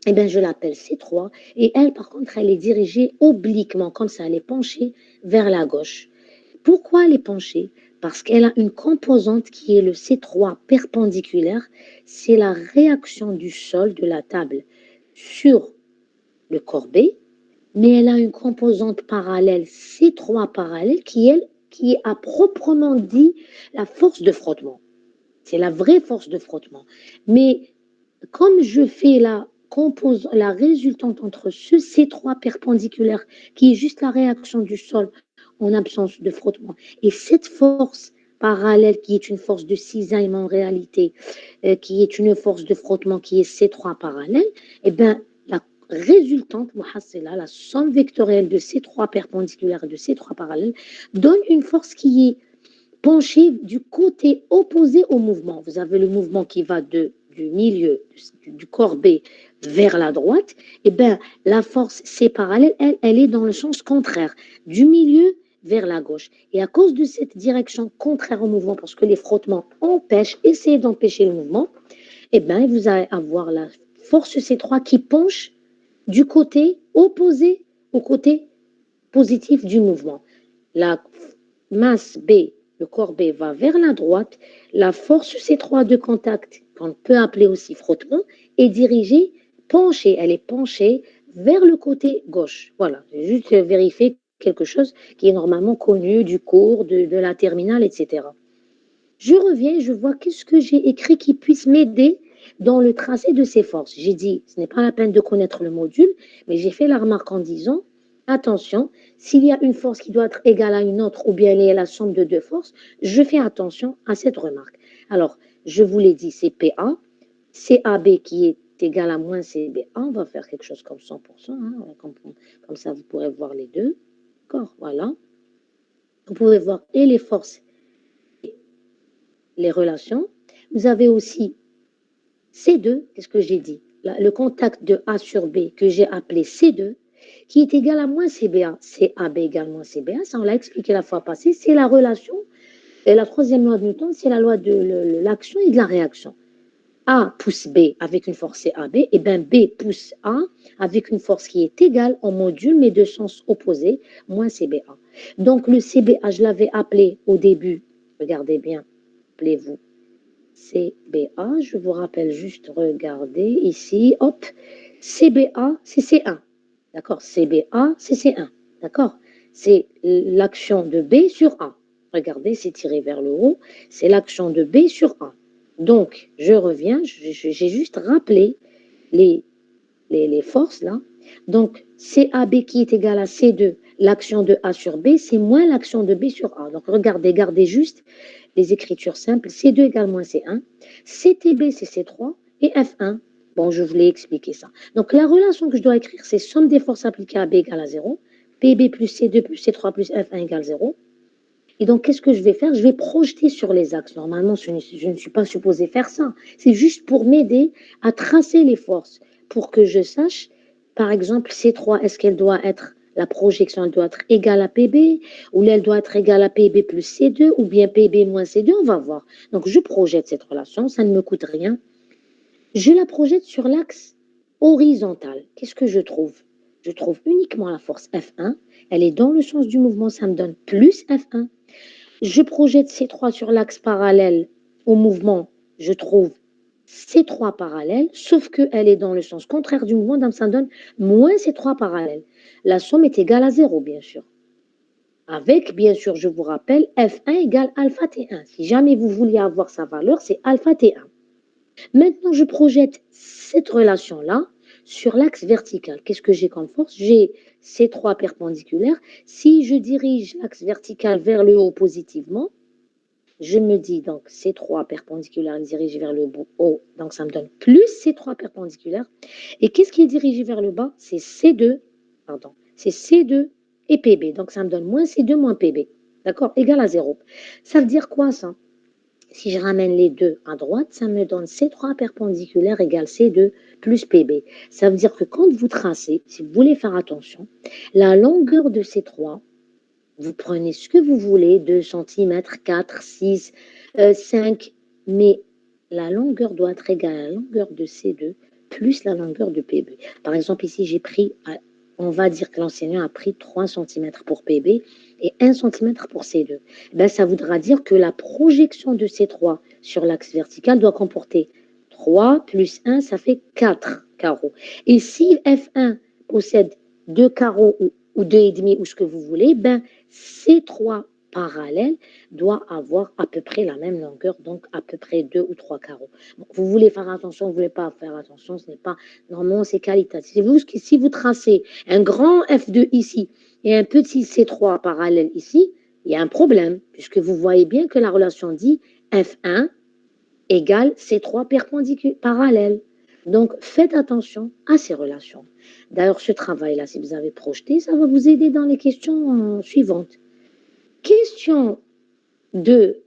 eh bien, je l'appelle C3 et elle, par contre, elle est dirigée obliquement, comme ça, elle est penchée vers la gauche. Pourquoi elle est penchée? Parce qu'elle a une composante qui est le C3 perpendiculaire, c'est la réaction du sol de la table sur le corbet, mais elle a une composante parallèle C3 parallèle qui, elle, qui est à proprement dit la force de frottement. C'est la vraie force de frottement. Mais comme je fais la résultante entre ce C3 perpendiculaire, qui est juste la réaction du sol en absence de frottement, et cette force parallèle, qui est une force de cisaillement en réalité, qui est une force de frottement qui est C3 parallèle, eh bien, la résultante, la somme vectorielle de C3 perpendiculaire et de C3 parallèle, donne une force qui est pencher du côté opposé au mouvement. Vous avez le mouvement qui va du milieu du corbet vers la droite. Et bien, la force C parallèle, elle est dans le sens contraire, du milieu vers la gauche. Et à cause de cette direction contraire au mouvement, parce que les frottements empêchent, essayent d'empêcher le mouvement, et bien, vous allez avoir la force C3 qui penche du côté opposé au côté positif du mouvement. La masse B, le corps B va vers la droite, la force C3 de contact, qu'on peut appeler aussi frottement, est dirigée, penchée, elle est penchée vers le côté gauche. Voilà, j'ai juste vérifié quelque chose qui est normalement connu du cours, de la terminale, etc. Je reviens, je vois qu'est-ce que j'ai écrit qui puisse m'aider dans le tracé de ces forces. J'ai dit, ce n'est pas la peine de connaître le module, mais j'ai fait la remarque en disant, attention, s'il y a une force qui doit être égale à une autre ou bien elle est la somme de deux forces, je fais attention à cette remarque. Alors, je vous l'ai dit, c'est PA, CAB qui est égal à moins CBA, on va faire quelque chose comme 100%, hein, comme ça vous pourrez voir les deux. D'accord, voilà. Vous pouvez voir et les forces, les relations. Vous avez aussi C2, qu'est-ce que j'ai dit? Le contact de A sur B que j'ai appelé C2, qui est égal à moins CBA. CAB égale moins CBA, ça on l'a expliqué la fois passée, c'est la relation, et la troisième loi de Newton, c'est la loi de l'action et de la réaction. A pousse B avec une force CAB, et bien B pousse A avec une force qui est égale en module, mais de sens opposé, moins CBA. Donc le CBA, je l'avais appelé au début, regardez bien, appelez-vous CBA, je vous rappelle juste, regardez ici, hop, CBA, c'est C1, d'accord, CBA, c'est C1, d'accord, c'est l'action de B sur A, regardez, c'est tiré vers le haut, c'est l'action de B sur A. Donc, je reviens, j'ai juste rappelé les, les forces là. Donc, CAB qui est égal à C2, l'action de A sur B, c'est moins l'action de B sur A. Donc, regardez, gardez juste les écritures simples. C2 égale moins C1, CTB c'est C3 et F1. Bon, je voulais expliquer ça. Donc, la relation que je dois écrire, c'est somme des forces appliquées à B égale à 0, PB plus C2 plus C3 plus F1 égale 0. Et donc, qu'est-ce que je vais faire? Je vais projeter sur les axes. Normalement, je ne suis pas supposée faire ça. C'est juste pour m'aider à tracer les forces, pour que je sache, par exemple, C3, est-ce qu'elle doit être, la projection, elle doit être égale à PB, ou elle doit être égale à PB plus C2, ou bien PB moins C2, on va voir. Donc, je projette cette relation, ça ne me coûte rien. Je la projette sur l'axe horizontal. Qu'est-ce que je trouve? Je trouve uniquement la force F1. Elle est dans le sens du mouvement, ça me donne plus F1. Je projette C3 sur l'axe parallèle au mouvement, je trouve C3 parallèle, sauf qu'elle est dans le sens contraire du mouvement, donc ça donne moins C3 parallèle. La somme est égale à 0, bien sûr. Avec, bien sûr, je vous rappelle, F1 égale alpha T1. Si jamais vous vouliez avoir sa valeur, c'est alpha T1. Maintenant, je projette cette relation-là sur l'axe vertical. Qu'est-ce que j'ai comme force? J'ai ces trois perpendiculaires. Si je dirige l'axe vertical vers le haut positivement, je me dis donc ces trois perpendiculaires dirigés vers le haut, donc ça me donne plus ces trois perpendiculaires. Et qu'est-ce qui est dirigé vers le bas? C'est C2, pardon, c'est C2 et PB. Donc ça me donne moins C2 moins PB. D'accord? Égal à 0. Ça veut dire quoi ça? Si je ramène les deux à droite, ça me donne C3 perpendiculaire égale C2 plus PB. Ça veut dire que quand vous tracez, si vous voulez faire attention, la longueur de C3, vous prenez ce que vous voulez, 2 cm, 4, 6, 5, mais la longueur doit être égale à la longueur de C2 plus la longueur de PB. Par exemple, ici, on va dire que l'enseignant a pris 3 centimètres pour PB et 1 centimètre pour C2. Ben, ça voudra dire que la projection de C3 sur l'axe vertical doit comporter 3 plus 1, ça fait 4 carreaux. Et si F1 possède 2 carreaux ou 2,5 ou ce que vous voulez, ben, C3 parallèle doit avoir à peu près la même longueur, donc à peu près 2 ou 3 carreaux. Bon, vous voulez faire attention, vous ne voulez pas faire attention, ce n'est pas, normalement c'est qualitatif. Si vous tracez un grand F2 ici et un petit C3 parallèle ici, il y a un problème, puisque vous voyez bien que la relation dit F1 égale C3 perpendiculaire parallèle. Donc, faites attention à ces relations. D'ailleurs, ce travail-là, si vous avez projeté, ça va vous aider dans les questions suivantes. Question de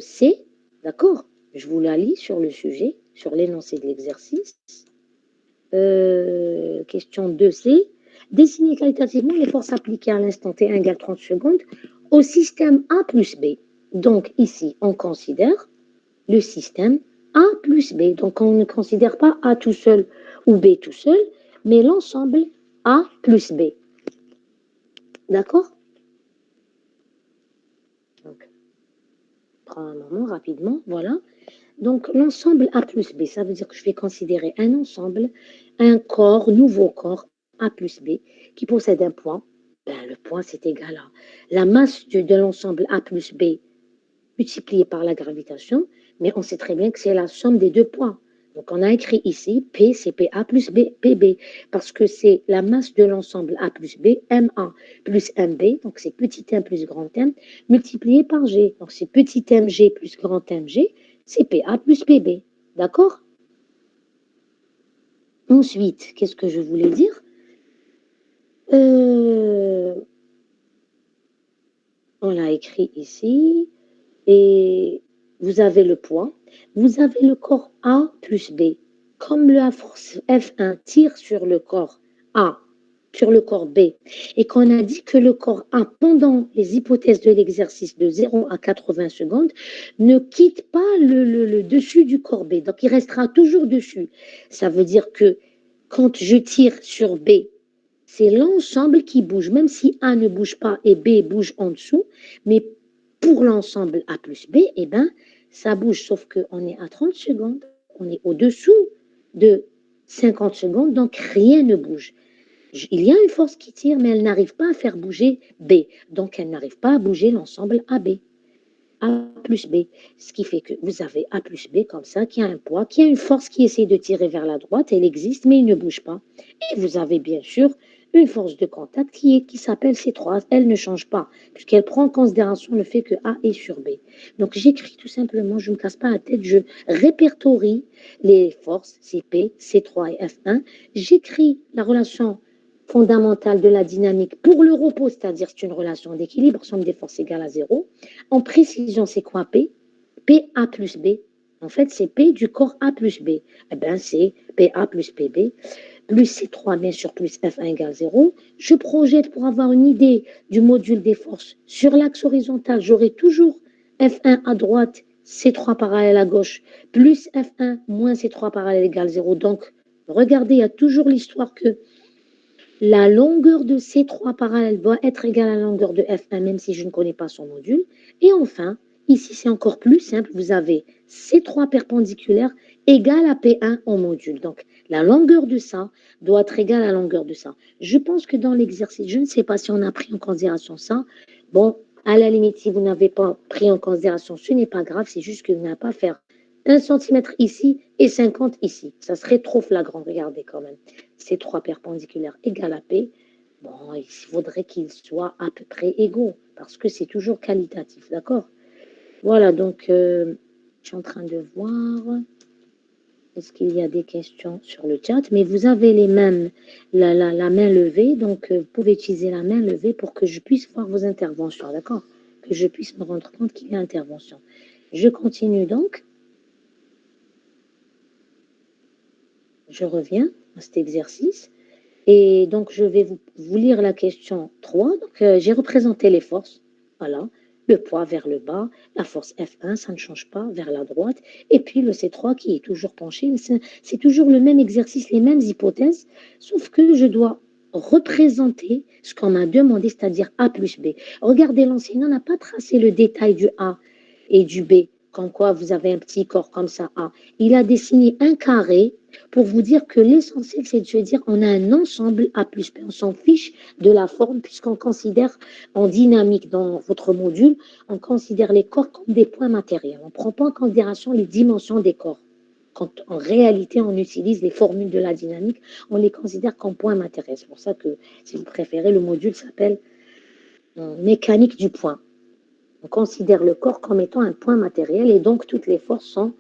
C, d'accord? Je vous la lis sur le sujet, sur l'énoncé de l'exercice. Question 2C. Dessiner qualitativement les forces appliquées à l'instant T égale 30 secondes au système A plus B. Donc ici, on considère le système A plus B. Donc on ne considère pas A tout seul ou B tout seul, mais l'ensemble A plus B. D'accord? Donc, prends un moment rapidement, voilà. Donc, l'ensemble A plus B, ça veut dire que je vais considérer un ensemble, un corps, nouveau corps A plus B, qui possède un point. Ben, le point, c'est égal à la masse de l'ensemble A plus B multiplié par la gravitation, mais on sait très bien que c'est la somme des deux points. Donc, on a écrit ici P, c'est PA plus B, PB, parce que c'est la masse de l'ensemble A plus B, MA plus MB, donc c'est petit m plus grand M, multiplié par G. Donc, c'est petit mg plus grand mg, c'est PA plus PB. D'accord? Ensuite, qu'est-ce que je voulais dire? On l'a écrit ici. Et vous avez le poids, vous avez le corps A plus B. Comme la force F1 tire sur le corps A, sur le corps B, et qu'on a dit que le corps A, pendant les hypothèses de l'exercice de 0 à 80 secondes, ne quitte pas le dessus du corps B. Donc, il restera toujours dessus. Ça veut dire que quand je tire sur B, c'est l'ensemble qui bouge, même si A ne bouge pas et B bouge en dessous, mais pour l'ensemble A plus B, eh ben, ça bouge, sauf qu'on est à 30 secondes, on est au-dessous de 50 secondes, donc rien ne bouge. Il y a une force qui tire, mais elle n'arrive pas à faire bouger B, donc elle n'arrive pas à bouger l'ensemble AB. A plus B, ce qui fait que vous avez A plus B comme ça, qui a un poids, qui a une force qui essaie de tirer vers la droite, elle existe, mais il ne bouge pas. Et vous avez bien sûr une force de contact qui s'appelle C3, elle ne change pas, puisqu'elle prend en considération le fait que A est sur B. Donc j'écris tout simplement, je ne me casse pas la tête, je répertorie les forces, CP, C3 et F1, j'écris la relation fondamentale de la dynamique pour le repos, c'est-à-dire c'est une relation d'équilibre, somme des forces égale à 0. En précision, c'est quoi P? PA plus B. En fait, c'est P du corps A plus B. Eh bien, c'est PA plus PB, plus C3, bien sûr, plus F1 égale 0. Je projette pour avoir une idée du module des forces. Sur l'axe horizontal, j'aurai toujours F1 à droite, C3 parallèle à gauche, plus F1 moins C3 parallèle égale 0. Donc, regardez, il y a toujours l'histoire que la longueur de C3 parallèle doit être égale à la longueur de F1, même si je ne connais pas son module. Et enfin, ici, c'est encore plus simple. Vous avez C3 perpendiculaire égale à P1 en module. Donc, la longueur de ça doit être égale à la longueur de ça. Je pense que dans l'exercice, je ne sais pas si on a pris en considération ça. Bon, à la limite, si vous n'avez pas pris en considération, ce n'est pas grave. C'est juste que vous n'avez pas à faire 1 centimètre ici et 50 ici. Ça serait trop flagrant. Regardez quand même. C3 perpendiculaire égale à P. Bon, il faudrait qu'ils soient à peu près égaux, parce que c'est toujours qualitatif, d'accord? Voilà, donc, je suis en train de voir, est-ce qu'il y a des questions sur le chat? Mais vous avez les mêmes, la main levée, donc vous pouvez utiliser la main levée pour que je puisse voir vos interventions, d'accord? Que je puisse me rendre compte qu'il y a intervention. Je continue donc. Je reviens à cet exercice. Et donc, je vais vous lire la question 3. Donc, j'ai représenté les forces. Voilà. le poids vers le bas, la force F1, ça ne change pas, vers la droite, et puis le C3 qui est toujours penché. C'est toujours le même exercice, les mêmes hypothèses, sauf que je dois représenter ce qu'on m'a demandé, c'est-à-dire A plus B. Regardez, l'enseignant n'a pas tracé le détail du A et du B, comme quoi vous avez un petit corps comme ça, A. Il a dessiné un carré pour vous dire que l'essentiel, c'est de se dire on a un ensemble A plus B. On s'en fiche de la forme puisqu'on considère en dynamique dans votre module, on considère les corps comme des points matériels. On ne prend pas en considération les dimensions des corps. Quand en réalité, on utilise les formules de la dynamique, on les considère comme points matériels. C'est pour ça que, si vous préférez, le module s'appelle mécanique du point. On considère le corps comme étant un point matériel et donc toutes les forces sont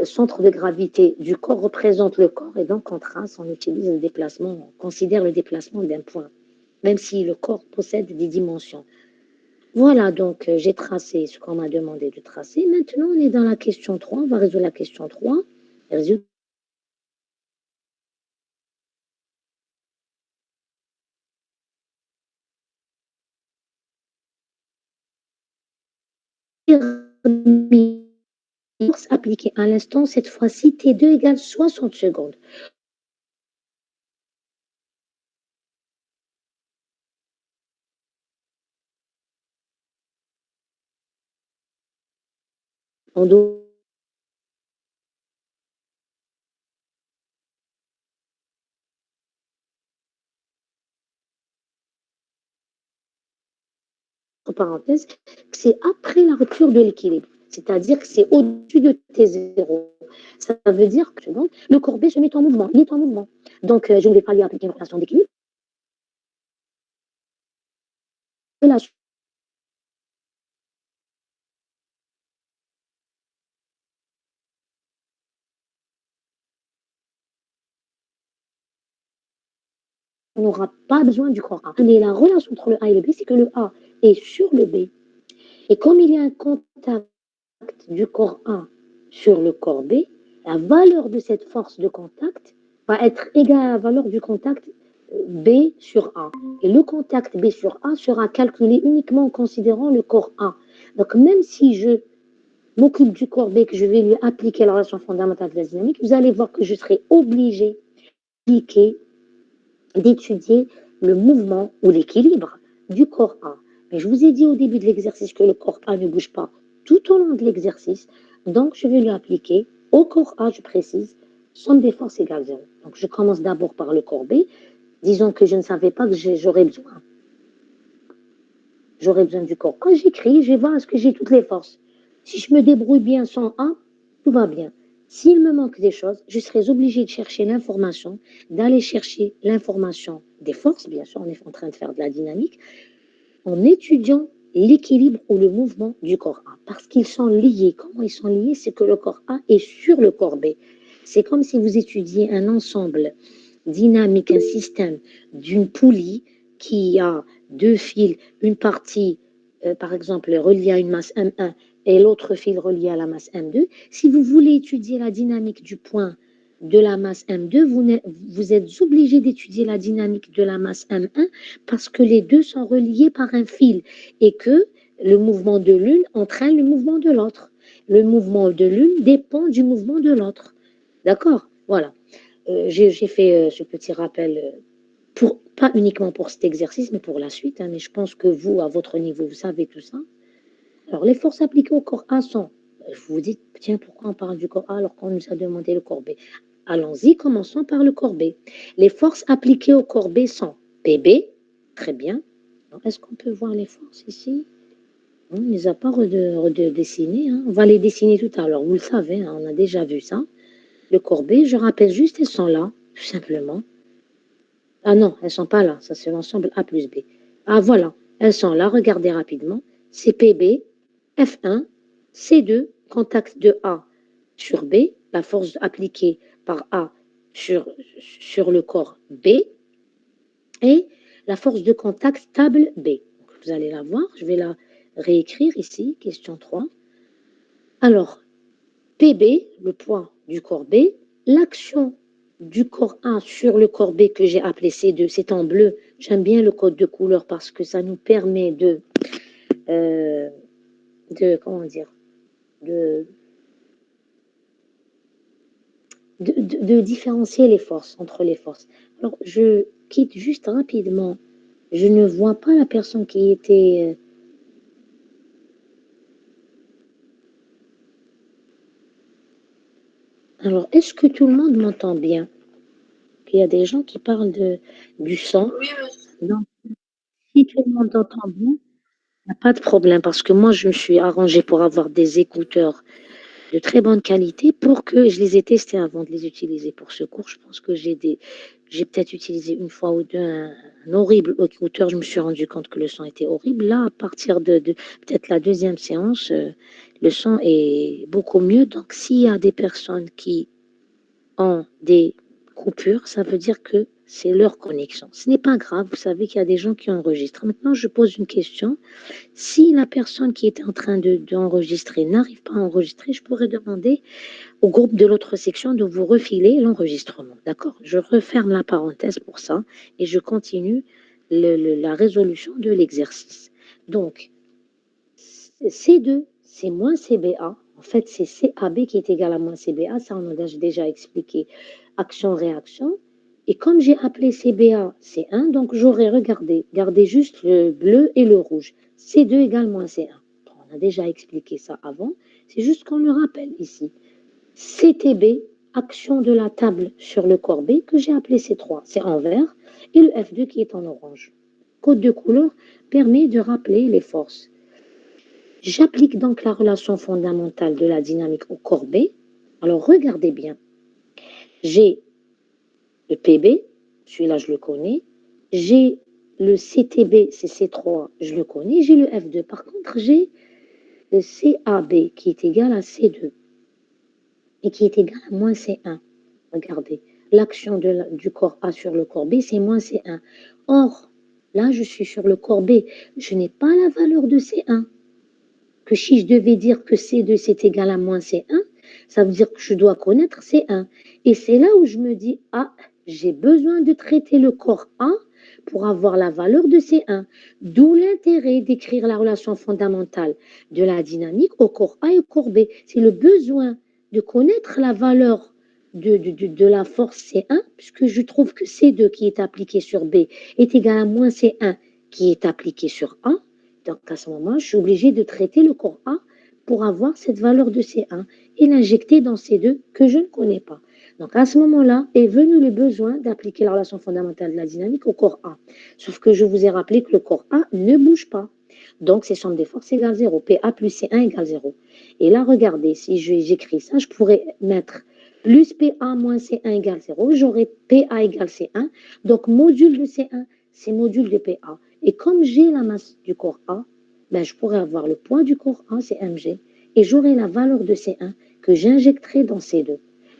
centre de gravité du corps représente le corps et donc en trace, on utilise le déplacement, on considère le déplacement d'un point, même si le corps possède des dimensions. Voilà, donc j'ai tracé ce qu'on m'a demandé de tracer. Maintenant, on est dans la question 3. On va résoudre la question 3. Résoudre force appliquée à l'instant, cette fois-ci, T2 égale 60 secondes. On doit entre parenthèses, c'est après la rupture de l'équilibre. C'est-à-dire que c'est au-dessus de T0. Ça veut dire que donc, le corps B se met en mouvement. Il est en mouvement. Donc, je ne vais pas lui appliquer une relation d'équilibre. Relation on n'aura pas besoin du corps A. Mais la relation entre le A et le B, c'est que le A est sur le B. Et comme il y a un contact du corps A sur le corps B, la valeur de cette force de contact va être égale à la valeur du contact B sur A. Et le contact B sur A sera calculé uniquement en considérant le corps A. Donc même si je m'occupe du corps B, que je vais lui appliquer la relation fondamentale de la dynamique, vous allez voir que je serai obligé d'étudier le mouvement ou l'équilibre du corps A. Mais je vous ai dit au début de l'exercice que le corps A ne bouge pas tout au long de l'exercice, donc je vais lui appliquer au corps A, je précise, somme des forces égale 0. Donc je commence d'abord par le corps B. Disons que je ne savais pas que j'aurais besoin du corps. Quand j'écris, je vais voir est-ce que j'ai toutes les forces. Si je me débrouille bien sans A, tout va bien. S'il me manque des choses, je serai obligée de chercher l'information, d'aller chercher l'information des forces, bien sûr, on est en train de faire de la dynamique, en étudiant l'équilibre ou le mouvement du corps A, parce qu'ils sont liés. Comment ils sont liés? C'est que le corps A est sur le corps B. C'est comme si vous étudiez un ensemble dynamique, un système d'une poulie qui a deux fils, une partie, par exemple, reliée à une masse M1 et l'autre fil relié à la masse M2. Si vous voulez étudier la dynamique du point de la masse M2, vous êtes obligé d'étudier la dynamique de la masse M1 parce que les deux sont reliés par un fil et que le mouvement de l'une entraîne le mouvement de l'autre. Le mouvement de l'une dépend du mouvement de l'autre. D'accord? Voilà. J'ai fait ce petit rappel, pas uniquement pour cet exercice, mais pour la suite. Hein, mais je pense que vous, à votre niveau, vous savez tout ça. Alors, les forces appliquées au corps A sont, vous vous dites, tiens, pourquoi on parle du corps A alors qu'on nous a demandé le corps B? Allons-y, commençons par le corps B. Les forces appliquées au corps B sont PB, très bien. Est-ce qu'on peut voir les forces ici? On ne les a pas redessinées. Hein. On va les dessiner tout à l'heure. Vous le savez, hein, on a déjà vu ça. Le corps B, je rappelle juste, elles sont là, tout simplement. Ah non, elles ne sont pas là. Ça, c'est l'ensemble A plus B. Ah voilà, elles sont là. Regardez rapidement. C'est PB, F1, C2, contact de A sur B, la force appliquée par A sur le corps B, et la force de contact table B. Donc, vous allez la voir. Je vais la réécrire ici, question 3. Alors, PB, le poids du corps B, l'action du corps A sur le corps B que j'ai appelé C2, c'est en bleu. J'aime bien le code de couleur parce que ça nous permet de comment dire, de, de différencier les forces, entre les forces. Alors, je quitte juste rapidement. Je ne vois pas la personne qui était. Alors, est-ce que tout le monde m'entend bien? Il y a des gens qui parlent du sang. Donc, si tout le monde entend bien, il n'y a pas de problème parce que moi, je me suis arrangée pour avoir des écouteurs de très bonne qualité pour que je les ai testés avant de les utiliser pour ce cours. Je pense que j'ai peut-être utilisé une fois ou deux un horrible écouteur. Je me suis rendu compte que le son était horrible. Là, à partir de peut-être la deuxième séance, le son est beaucoup mieux. Donc, s'il y a des personnes qui ont des coupures, ça veut dire que c'est leur connexion. Ce n'est pas grave. Vous savez qu'il y a des gens qui enregistrent. Maintenant, je pose une question. Si la personne qui était en train d'enregistrer n'arrive pas à enregistrer, je pourrais demander au groupe de l'autre section de vous refiler l'enregistrement. D'accord? Je referme la parenthèse pour ça et je continue la résolution de l'exercice. Donc, C2, c'est moins CBA. En fait, c'est CAB qui est égal à moins CBA. Ça, on a déjà expliqué. Action-réaction. Et comme j'ai appelé CBA C1, donc j'aurais gardé juste le bleu et le rouge. C2 égale moins C1. On a déjà expliqué ça avant. C'est juste qu'on le rappelle ici. CTB, action de la table sur le corps B, que j'ai appelé C3, c'est en vert, et le F2 qui est en orange. Code de couleur permet de rappeler les forces. J'applique donc la relation fondamentale de la dynamique au corps B. Alors regardez bien. J'ai le PB, celui-là je le connais. J'ai le CTB, c'est C3, je le connais. J'ai le F2. Par contre, j'ai le CAB qui est égal à C2 et qui est égal à moins C1. Regardez, l'action du corps A sur le corps B, c'est moins C1. Or, là, je suis sur le corps B. Je n'ai pas la valeur de C1. Que si je devais dire que C2 c'est égal à moins C1, ça veut dire que je dois connaître C1. Et c'est là où je me dis, ah, j'ai besoin de traiter le corps A pour avoir la valeur de C1. D'où l'intérêt d'écrire la relation fondamentale de la dynamique au corps A et au corps B. C'est le besoin de connaître la valeur de la force C1, puisque je trouve que C2 qui est appliqué sur B est égal à moins C1 qui est appliqué sur A. Donc, à ce moment, je suis obligée de traiter le corps A pour avoir cette valeur de C1 et l'injecter dans C2 que je ne connais pas. Donc, à ce moment-là, est venu le besoin d'appliquer la relation fondamentale de la dynamique au corps A. Sauf que je vous ai rappelé que le corps A ne bouge pas. Donc, c'est somme des forces égale 0. PA plus C1 égale 0. Et là, regardez, si j'écris ça, je pourrais mettre plus PA moins C1 égale 0. J'aurai PA égale C1. Donc, module de C1, c'est module de PA. Et comme j'ai la masse du corps A, ben, je pourrais avoir le poids du corps A, c'est mg, et j'aurai la valeur de C1 que j'injecterai dans C2.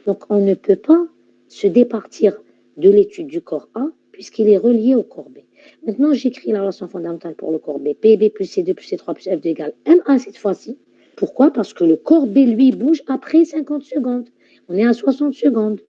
Donc, on ne peut pas se départir de l'étude du corps A puisqu'il est relié au corps B. Maintenant, j'écris la relation fondamentale pour le corps B. PB plus C2 plus C3 plus F2 égale MA cette fois-ci. Pourquoi? Parce que le corps B, lui, bouge après 50 secondes. On est à 60 secondes.